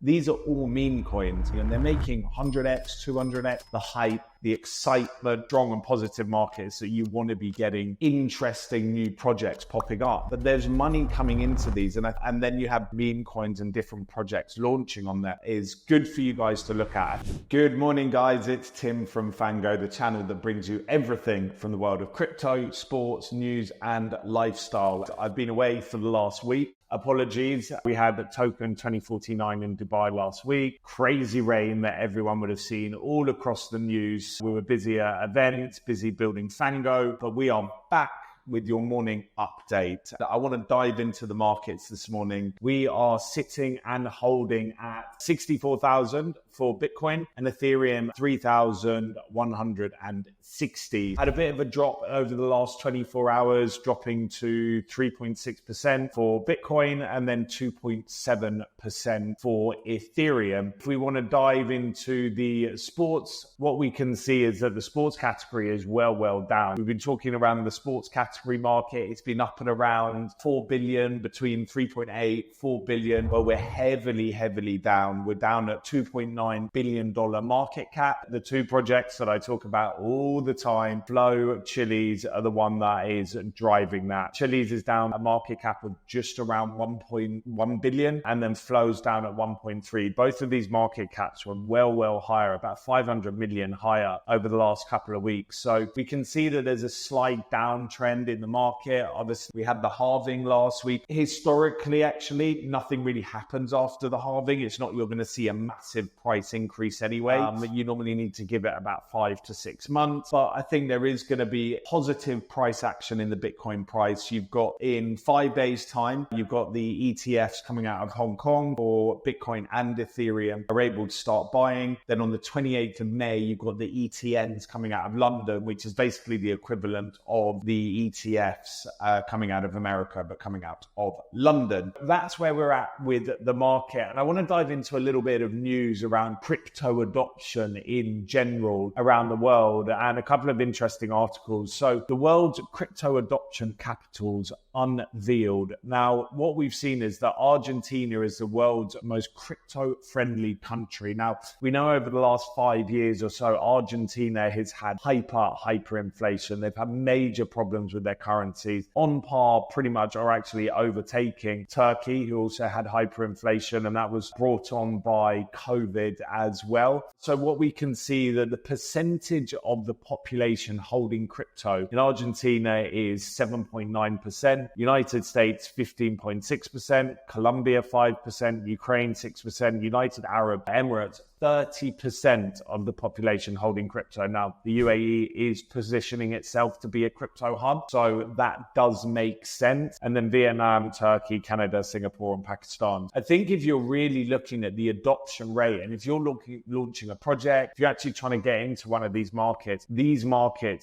These are all meme coins, and they're making 100x, 200x, the hype, the excitement, strong and positive markets that you want to be getting interesting new projects popping up. But there's money coming into these, and then you have meme coins and different projects launching on there. Is good for you guys to look at. Good morning, guys. It's Tim from FNGO, the channel that brings you everything from the world of crypto, sports, news, and lifestyle. I've been away for the last week. Apologies. We had the token 2049 in Dubai last week. Crazy rain that everyone would have seen all across the news. We were busy at events, busy building FNGO, but we are back with your morning update. I want to dive into the markets this morning. We are sitting and holding at 64,000 for Bitcoin and Ethereum 3,160. Had a bit of a drop over the last 24 hours, dropping to 3.6% for Bitcoin and then 2.7% for Ethereum. If we want to dive into the sports, what we can see is that the sports category is well down. We've been talking around the sports category market. It's been up and around 4 billion, between 3.8, 4 billion. Well, we're heavily down. We're down at $2.9 billion market cap. The two projects that I talk about all the time, Flow, Chiliz, are the one that is driving that. Chiliz is down a market cap of just around 1.1 billion, and then Flow's down at 1.3. Both of these market caps were well higher, about 500 million higher over the last couple of weeks. So we can see that there's a slight downtrend in the market. Obviously, we had the halving last week. Historically, actually, nothing really happens after the halving. It's not you're going to see a massive price increase anyway. You normally need to give it about 5 to 6 months. But I think there is going to be positive price action in the Bitcoin price. You've got in 5 days' time, you've got the ETFs coming out of Hong Kong for Bitcoin and Ethereum are able to start buying. Then on the 28th of May, you've got the ETNs coming out of London, which is basically the equivalent of the ETFs coming out of America, but coming out of London. That's where we're at with the market. And I want to dive into a little bit of news around crypto adoption in general around the world and a couple of interesting articles. So the world's crypto adoption capitals unveiled. Now, what we've seen is that Argentina is the world's most crypto-friendly country. Now, we know over the last 5 years or so, Argentina has had hyperinflation. They've had major problems with their currencies, on par pretty much, or actually overtaking Turkey, who also had hyperinflation, and that was brought on by COVID as well. So what we can see that the percentage of the population holding crypto in Argentina is 7.9%, United States 15.6%, Colombia 5%, Ukraine 6%, United Arab Emirates 30% of the population holding crypto. Now, the UAE is positioning itself to be a crypto hub, so that does make sense. And then Vietnam, Turkey, Canada, Singapore, and Pakistan. I think if you're really looking at the adoption rate, and if you're launching a project, if you're actually trying to get into one of these markets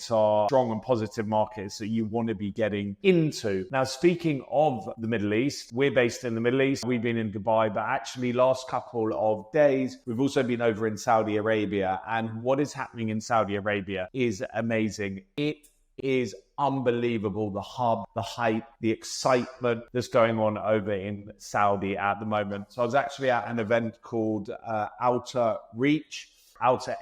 are strong and positive markets that you want to be getting into. Now, speaking of the Middle East, we're based in the Middle East. We've been in Dubai, but actually last couple of days, we've also been over in Saudi Arabia, and what is happening in Saudi Arabia is amazing. It is unbelievable, the hub, the hype, the excitement that's going on over in Saudi at the moment. So I was actually at an event called Outer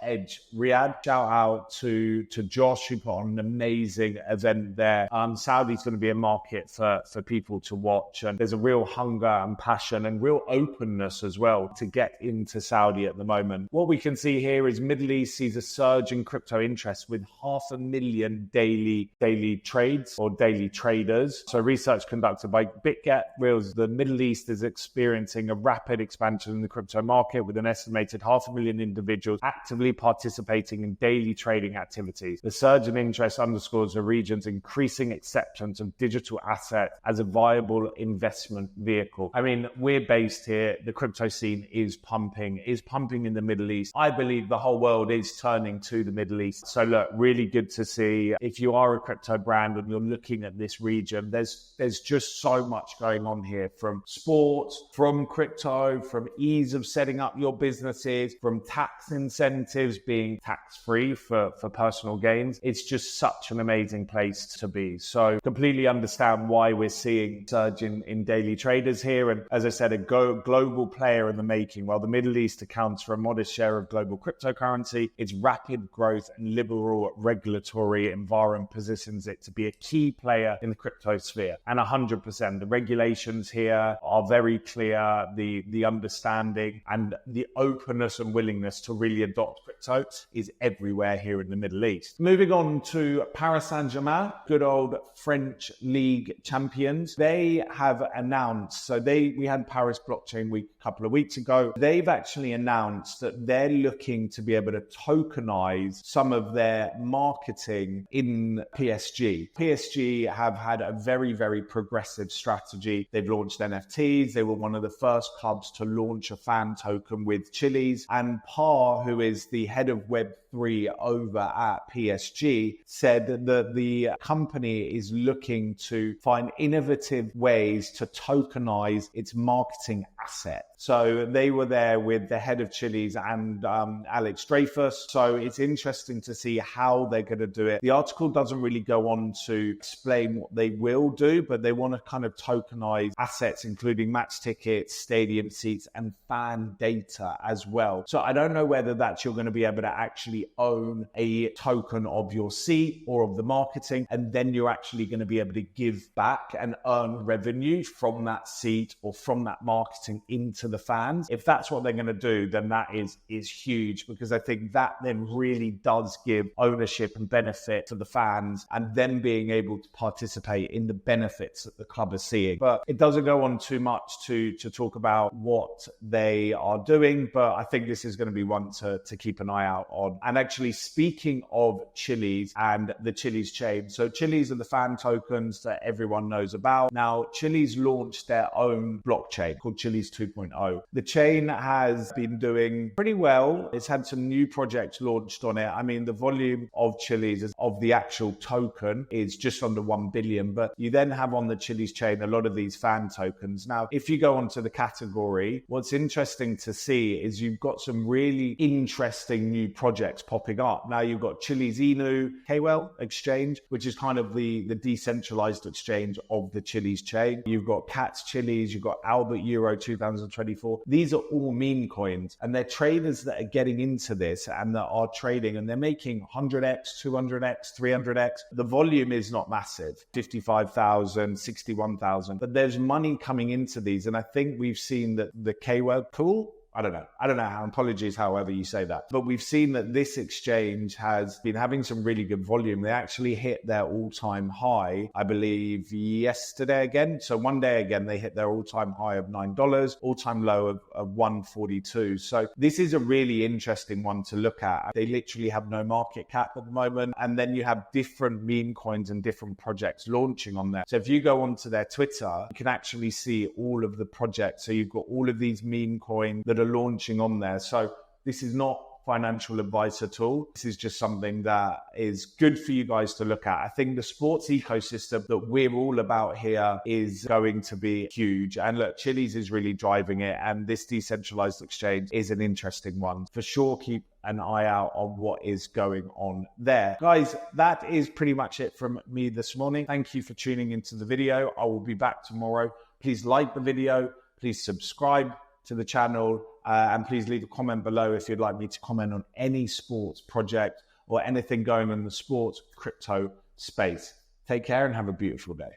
Edge Riyadh. Shout out to Josh, who put on an amazing event there. Saudi's going to be a market for people to watch, and there's a real hunger and passion and real openness as well to get into Saudi at the moment. What we can see here is Middle East sees a surge in crypto interest with 500,000 daily trades or daily traders. So research conducted by BitGet reveals the Middle East is experiencing a rapid expansion in the crypto market with an estimated 500,000 individuals actively participating in daily trading activities. The surge in interest underscores the region's increasing acceptance of digital assets as a viable investment vehicle. I mean, we're based here. The crypto scene is pumping in the Middle East. I believe the whole world is turning to the Middle East. So look, really good to see. If you are a crypto brand and you're looking at this region, there's just so much going on here, from sports, from crypto, from ease of setting up your businesses, from tax incentives, incentives being tax-free for personal gains. It's just such an amazing place to be. So completely understand why we're seeing surge in daily traders here. And as I said, a global player in the making. While the Middle East accounts for a modest share of global cryptocurrency, its rapid growth and liberal regulatory environment positions it to be a key player in the crypto sphere. And 100%, the regulations here are very clear. The understanding and the openness and willingness to really adopt crypto is everywhere here in the Middle East. Moving on to Paris Saint-Germain, good old French league champions. They have announced, we had Paris Blockchain Week a couple of weeks ago. They've actually announced that they're looking to be able to tokenize some of their marketing in PSG. PSG have had a very, very progressive strategy. They've launched NFTs. They were one of the first clubs to launch a fan token with Chiliz. And Par, who is the head of Web3 over at PSG, said that the company is looking to find innovative ways to tokenize its marketing asset. So they were there with the head of Chiliz and Alex Dreyfus. So it's interesting to see how they're going to do it. The article doesn't really go on to explain what they will do, but they want to kind of tokenize assets, including match tickets, stadium seats, and fan data as well. So I don't know whether that's you're going to be able to actually own a token of your seat or of the marketing, and then you're actually going to be able to give back and earn revenue from that seat or from that marketing into the fans. If that's what they're going to do, then that is huge, because I think that then really does give ownership and benefit to the fans, and then being able to participate in the benefits that the club is seeing. But it doesn't go on too much to talk about what they are doing, but I think this is going to be one to keep an eye out on. And actually, speaking of Chiliz and the Chiliz chain, so Chiliz are the fan tokens that everyone knows about. Now, Chiliz launched their own blockchain called Chiliz 2.0. The chain has been doing pretty well. It's had some new projects launched on it. I mean, the volume of Chiliz of the actual token is just under 1 billion, but you then have on the Chiliz chain a lot of these fan tokens. Now, if you go onto the category, what's interesting to see is you've got some really interesting new projects popping up. Now, you've got Chiliz Inu, KWell exchange, which is kind of the decentralized exchange of the Chiliz chain. You've got Cats Chiliz, you've got Albert Euro 2024. These are all meme coins, and they're traders that are getting into this and that are trading, and they're making 100x, 200x, 300x. The volume is not massive, 55,000, 61,000, but there's money coming into these. And I think we've seen that the KWell pool, I don't know how, apologies however you say that, but we've seen that this exchange has been having some really good volume. They actually hit their all-time high, I believe, yesterday again. So one day again, they hit their all-time high of $9, all-time low of 142. So this is a really interesting one to look at. They literally have no market cap at the moment. And then you have different meme coins and different projects launching on there. So if you go onto their Twitter, you can actually see all of the projects. So you've got all of these meme coins that are launching on there. So this is not financial advice at all. This is just something that is good for you guys to look at. I think the sports ecosystem that we're all about here is going to be huge. And look, Chiliz is really driving it. And this decentralized exchange is an interesting one. For sure, keep an eye out on what is going on there. Guys, that is pretty much it from me this morning. Thank you for tuning into the video. I will be back tomorrow. Please like the video. Please subscribe to the channel. And please leave a comment below if you'd like me to comment on any sports project or anything going on in the sports crypto space. Take care and have a beautiful day.